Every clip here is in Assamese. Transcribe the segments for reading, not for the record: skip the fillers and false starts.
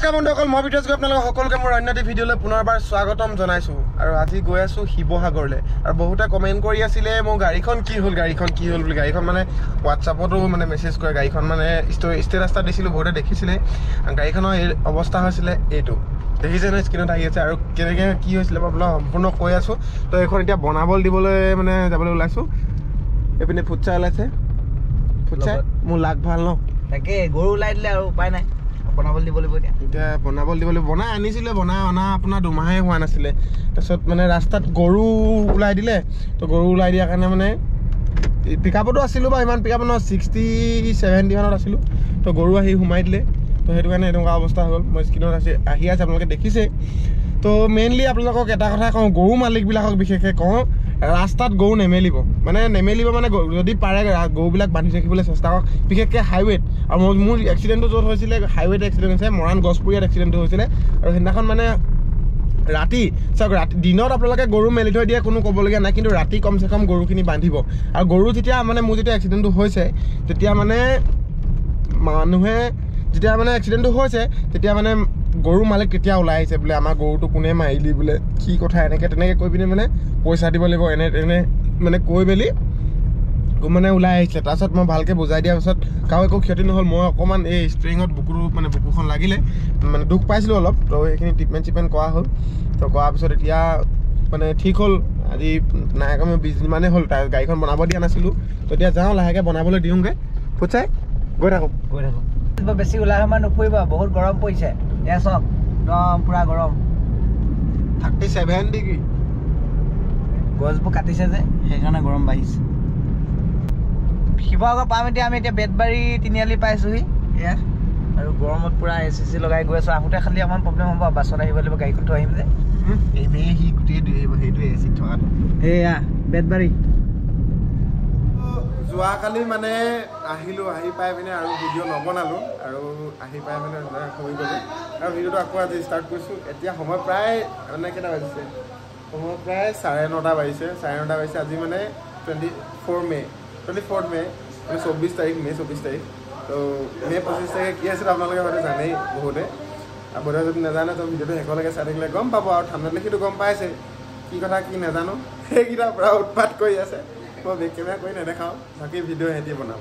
নমস্কাৰ বন্ধুসকল, মই বিদ্যাস গৈ আপোনালোকক সকলোকে মোৰ অন্য এটি ভিডিঅ'লৈ পুনৰবাৰ স্বাগতম জনাইছোঁ। আৰু আজি গৈ আছোঁ শিৱসাগৰলৈ। আৰু বহুতে কমেণ্ট কৰি আছিলে মোৰ গাড়ীখন কি হ'ল বুলি। গাড়ীখন মানে হোৱাটছআপতো মানে মেছেজ কৰে, গাড়ীখন মানে ষ্টেটাছ এটা দিছিলোঁ, বহুতে দেখিছিলে। গাড়ীখনৰ এই অৱস্থা হৈছিলে এইটো, দেখিছে নহয় স্ক্ৰীণত আহি আছে। আৰু কেনেকৈ কি হৈছিলে মই আপোনাক সম্পূৰ্ণ কৈ আছোঁ। তো এইখন এতিয়া বনাবলৈ দিবলৈ মানে যাবলৈ ওলাইছোঁ। এইপিনে ফুটছাই ওলাইছে, ফুটছাই মোৰ লাগ ভাল ন, তাকে গৰু ওলাই দিলে আৰু উপায় নাই, বনাবলৈ দিব লাগিব। এতিয়া বনাবলৈ দিব লাগিব। বনাই আনিছিলে, বনাই অনা আপোনাৰ দুমাহে হোৱা নাছিলে। তাৰপিছত মানে ৰাস্তাত গৰু ওলাই দিলে। তো গৰু ওলাই দিয়াৰ কাৰণে মানে পিক আপতো আছিলোঁ বা ইমান পিক আপ নহয়, 60-70 মানত আছিলোঁ। তো গৰু আহি সোমাই দিলে। তো সেইটো কাৰণে এনেকুৱা অৱস্থা হ'ল। মই স্ক্ৰীণত আহি আছে, আপোনালোকে দেখিছে। তো মেইনলি আপোনালোকক এটা কথা কওঁ, গৰু মালিকবিলাকক বিশেষকৈ কওঁ, ৰাস্তাত গৰু নেমেলিব মানে যদি পাৰে গৰুবিলাক বান্ধি ৰাখিবলৈ চেষ্টা কৰক, বিশেষকৈ হাইৱেত। আৰু মোৰ এক্সিডেণ্টটো য'ত হৈছিলে হাইৱেত এক্সিডেণ্ট হৈছে, মৰাণ গছপুৰীয়াত এক্সিডেণ্টটো হৈছিলে। আৰু সেইদিনাখন মানে ৰাতি চাওক, দিনত আপোনালোকে গৰু মেলি থৈ দিয়ে, কোনো ক'বলগীয়া নাই, কিন্তু ৰাতি কমচে কম গৰুখিনি বান্ধিব। আৰু গৰু যেতিয়া মানে মোৰ যেতিয়া এক্সিডেণ্টটো হৈছে, তেতিয়া মানে মানুহে যেতিয়া মানে এক্সিডেণ্টটো হৈছে, তেতিয়া মানে গৰু মালিক কেতিয়া ওলাই আহিছে বোলে, আমাৰ গৰুটো কোনে মাৰিলি বোলে, কি কথা, তেনেকৈ কৈ পিনে মানে পইচা দিব লাগিব, এনে মানে কৈ মেলি মানে ওলাই আহিছিলে। তাৰপিছত মই ভালকৈ বুজাই দিয়াৰ পিছত কাৰো একো ক্ষতি নহ'ল। মই অকণমান এই ষ্ট্ৰিঙত বুকুখন লাগিলে, মানে দুখ পাইছিলোঁ অলপ। তো সেইখিনি ট্ৰিটমেণ্ট কৰা হ'ল। তো কৰাৰ পিছত এতিয়া মানে ঠিক হ'ল। আজি নাই কমেও 20 দিনমানেই হ'ল, তাৰ গাড়ীখন বনাব দিয়া নাছিলোঁ। তো এতিয়া যাওঁ, লাহেকৈ বনাবলৈ দিওঁগৈ। ফুটছাই গৈ থাকোঁ। বেছি ওলাই সোমাই নুফুৰিব, বহুত গৰম পৰিছে। এয়া চাওক, একদম পুৰা গৰম, 37 ডিগ্ৰী। গছবোৰ কাটিছে যে, সেইকাৰণে গৰম বাঢ়িছে। শিৱসাগৰ পাম এতিয়া, আমি এতিয়া বেতবাৰী তিনিআলি পাইছোঁহি ইয়াত। আৰু গৰমত পুৰা AC লগাই গৈ আছোঁ। আহোঁতে খালি অকণমান প্ৰব্লেম হ'ব, বাছত আহিব লাগিব, গাড়ীখন থৈ আহিম যে। এনেই সি গোটেই সেইটোৱে এচিত থকাটো। এয়া বেতবাৰী। যোৱাকালি মানে আহিলোঁ, আহি পাই পিনে আৰু ভিডিঅ' নবনালোঁ, আৰু আহি পাই মানে শুই গ'লোঁ। আৰু ভিডিঅ'টো আকৌ আজি ষ্টাৰ্ট কৰিছোঁ। এতিয়া সময় প্ৰায় মানে কেইটা বাজিছে, সময় প্ৰায় 9:30 বাজিছে। আজি মানে 24 মে' মানে 24 তাৰিখ, মে' 24 তাৰিখ। তো মে' 25 তাৰিখে কি আছিলে আপোনালোকে হয়তো জানেই বহুতে, আৰু বোধহয় যদি নাজানে তো ভিডিঅ'টো শেষলৈকে চাই থাকিলে গম পাব। আৰু ঠাণ্ডা লিখিটো গম পাইছে, কি কথা কি নাজানো, সেইকেইটা পূৰা উৎপাত কৰি আছে। মই বেক কেমেৰা কৰি নেদেখাওঁ, বাকী ভিডিঅ' সিহঁতি বনাব।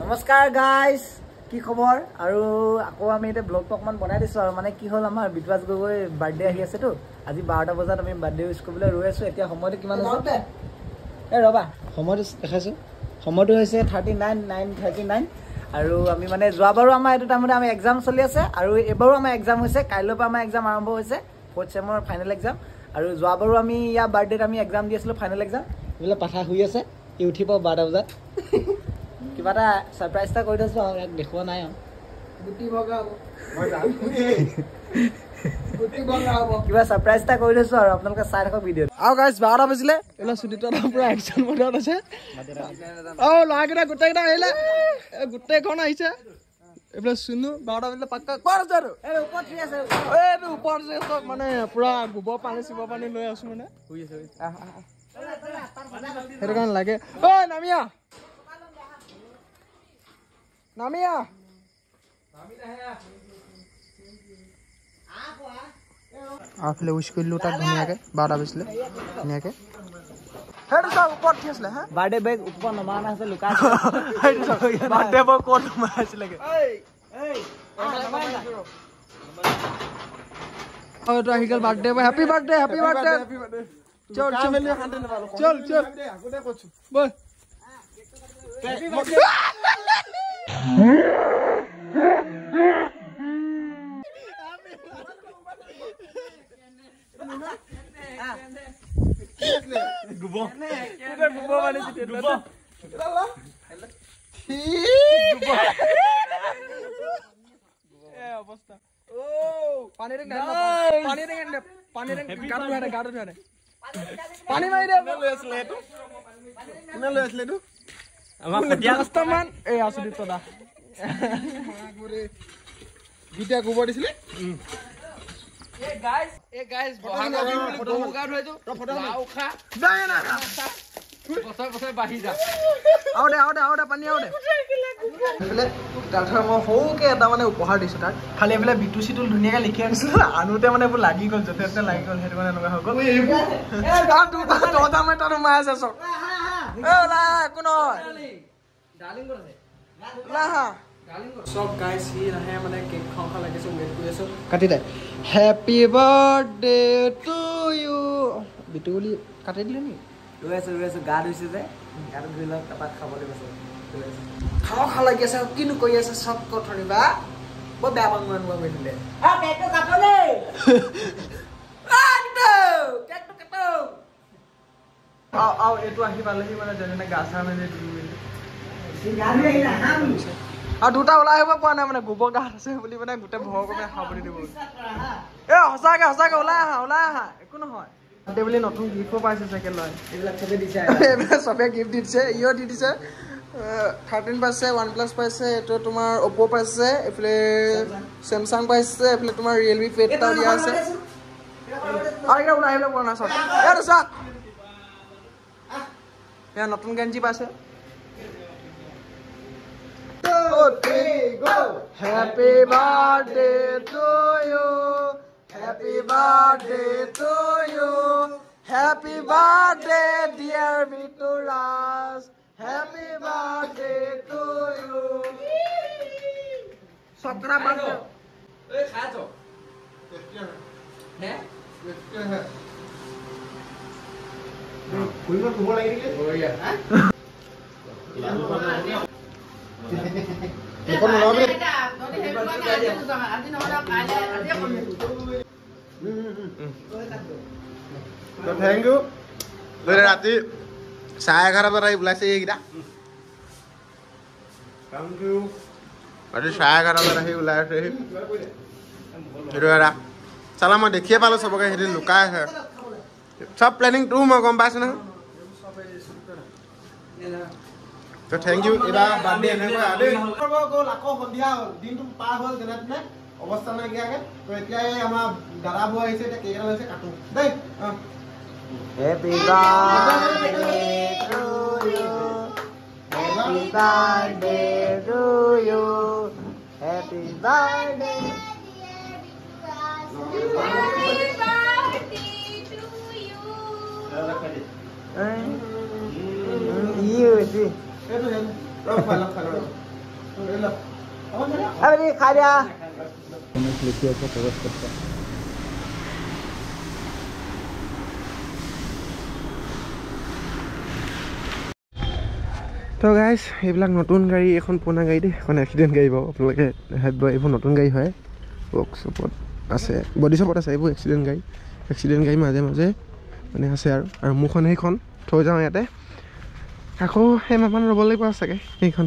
নমস্কাৰ গাইজ, কি খবৰ? আৰু আকৌ আমি এতিয়া ব্লগটো অকণমান বনাই দিছোঁ। আৰু মানে কি হ'ল, আমাৰ বিদ্যাস গগৈ বাৰ্থডে আহি আছেতো। আজি 12টা বজাত আমি বাৰ্থডে উইচ কৰিবলৈ ৰৈ আছোঁ। এতিয়া সময়টো কিমান হৈছে, ৰ'বা সময়টো দেখাইছোঁ। সময়টো হৈছে 9:39। আৰু আমি মানে যোৱাবাৰো আমাৰ এইটো টাইমতে আমি এক্সাম চলি আছে, আৰু এইবাৰো আমাৰ এক্সাম হৈছে। কাইলৈৰ পৰা আমাৰ এক্সাম আৰম্ভ হৈছে, 4th চেমৰ ফাইনেল এক্সাম। আৰু যোৱাবাৰো আমি ইয়াৰ বাৰ্থডেত আমি এক্সাম দি আছিলোঁ, ফাইনেল এক্সাম। এইবিলাক পাঠা শুই আছে, ই উঠিব 12টা বজাত। কিবা এটা ছাৰপ্ৰাইজ এটা কৰি থৈছোঁ, আৰু ইয়াক দেখুওৱা নাই। আৰু কিবা ছাৰপ্ৰাইজ এটা কৰি থৈছোঁ, আৰু আপোনালোকে চাই থাকক ভিডিঅ'ত। আৰু গাইজ 12টা বাজিলে, এইবিলাক ছুটিটো পুৰা একশ্যন মডত আছে। ল'ৰাকেইটা গোটেইকেইটা আহিলে, গোটেইখন আহিছে। এইবিলাক চুনু 12টা বাজিলে পাক্কা ক'ত আছে আৰু এইটো ওপৰত চব মানে পুৰা গোবৰ পানী চিবৰ পানী লৈ আছোঁ, মানে শুই আছে সেইটো কাৰণে লাগে। ঐ নামিয়া আফালে উইচ কৰিলোঁ তাক ধুনীয়াকৈ। 12টা বাজিলে ধুনীয়াকৈ। সেইটো চাওক ওপৰত কি আছিলে, হা বাৰ্থডে বেগ ওপৰত নমা আছে, লুকাই বাৰ্থডে বয় ক'ত সোমাই আছিলেগে। এইটো আহি গ'ল birthday boy. Happy birthday, happy birthday. চল বল। অৱস্থা পানী মাৰি দে। কোনে লৈ আছিলে এইটো? এই আছো দা গীতা গোবৰ দিছিলে। পানী আও দে এইফালে তাৰপিছত মই সৰুকৈ এটা মানে উপহাৰ দিছোঁ তাক খালি এইফালে বিটু চিটুল ধুনীয়াকৈ লিখি আনিছিলোঁ আনোতে মানে এইবোৰ লাগি গ'ল য'তে ত'তে লাগি গ'ল সেইটো মানে এনেকুৱা হৈ গ'ল মই তাত সোমাই আছে চব ওলা একো নহয় চব গাইছ সি নাহে মানে কেক খাওঁ লাগিছে ৱেইট কৰি আছোঁ কাটি দে happy birthday to you Bitu বুলি কাটি দিলে নি ৰৈ আছোঁ গা ধুইছে যে গাটো ধুই লওক তাৰপৰা খাবলৈ গৈছে খাওঁ লাগি আছে কিনো কৰি আছে চব কথনিবা বৰ বেয়া পাওঁ মই কৰি দিলে এইটো আহি পালেহি মানে যেনে গা চা মেলি আৰু দুটা ওলাই আহিব পৰা নাই মানে গোবৰ গাঁত আছে বুলি মানে গোটেই ভৰ কমে খাবলৈ দিব সঁচাকে ওলাই আহা একো নহয় তাতে বুলি নতুন গিফ্টো পাইছে চাইকেল লয় এইবিলাক চবে দিছে এইবিলাক চবে গিফ্ট দি দিছে ইও দি দিছে 13 পাইছে OnePlus পাইছে এইটো তোমাৰ Oppo পাইছে এইফালে Samsung পাইছে এইফালে তোমাৰ Realme Pad এটা দিয়া আছে আৰু এটা ওলাই আহিব পৰা নাই চব ইয়াত চা এয়া নতুন গেঞ্জি পাইছে Happy birthday to you Happy birthday to you Happy birthday dear Vituraj Happy birthday to you Sakra birthday Ê khá rồi Nè Quý con cùng lấy đi Ôi à con nó biết thank you đây là tí sai cái đó đây là gì đó thank you và đi sai cái đó đây là gì rồi đó sao mà để kia bao lâu sau cái hình lukay hả sắp planning tour mà còn bao nhiêu তো থ্যাংক ইউ এবা বার্থডে এনেকৈ আদে গ'ল আকৌ সন্ধিয়া হ'ল দিনটো পাৰ হ'ল যেনে তেনে অৱস্থা নাইকিয়াকৈ তো এতিয়া এই আমাৰ দাদা বৌ আহিছে এতিয়া কেক এটা লৈছে কাটো দেই happy birthday to you happy birthday to you happy birthday you সি अरे खा लिया তো গাইজ এইবিলাক নতুন গাড়ী এখন পুৰণা গাড়ী দেই এখন এক্সিডেণ্ট গাড়ী বাৰু আপোনালোকে ভাবিব এইবোৰ নতুন গাড়ী হয় ৱৰ্কশ্বপত আছে বডি শ্বপত আছে এইবোৰ এক্সিডেণ্ট গাড়ী মাজে মাজে মানে আছে আৰু মোৰখন সেইখন থৈ যাওঁ ইয়াতে আকৌ এমাহমান ৰ'ব লাগিব চাগে সেইখন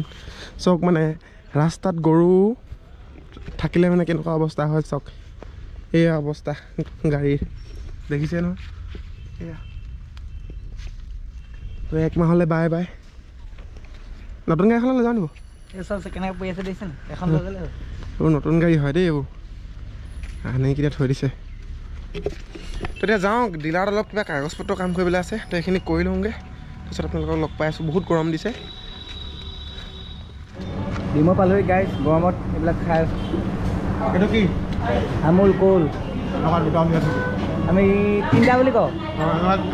চক মানে ৰাস্তাত গৰু থাকিলে মানে কেনেকুৱা অৱস্থা হয় চক এয়া অৱস্থা গাড়ীৰ দেখিছে নহয় এয়া তো এক মাহলৈ বাই বাই নতুন গাড়ী এখনলৈ যাওঁ নিব এইবোৰ নতুন গাড়ী হয় দেই এইবোৰ আনি কেতিয়া থৈ দিছে তেতিয়া যাওঁ ডিলাৰত অলপ কিবা কাগজ পত্ৰ কাম কৰিবলৈ আছে তো এইখিনি কৰি লওঁগৈ তাৰপিছত আপোনালোকক লগ পাই আছোঁ বহুত গৰম দিছে ডিমো পালোহি গাইজ গৰমত এইবিলাক খাই আছোঁ এইটো কি আমুল কুল আমাৰ দুটা উলিয়াই আছোঁ আমি তিনিটা বুলি কওঁ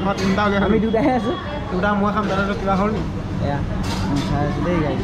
আমাৰ তিনিটা উলিয়াই আমি দুটাহে আছোঁ দুটা মই খাম দাদা কিবা হ'ল নি এয়া খাই আছোঁ দেই গাইজ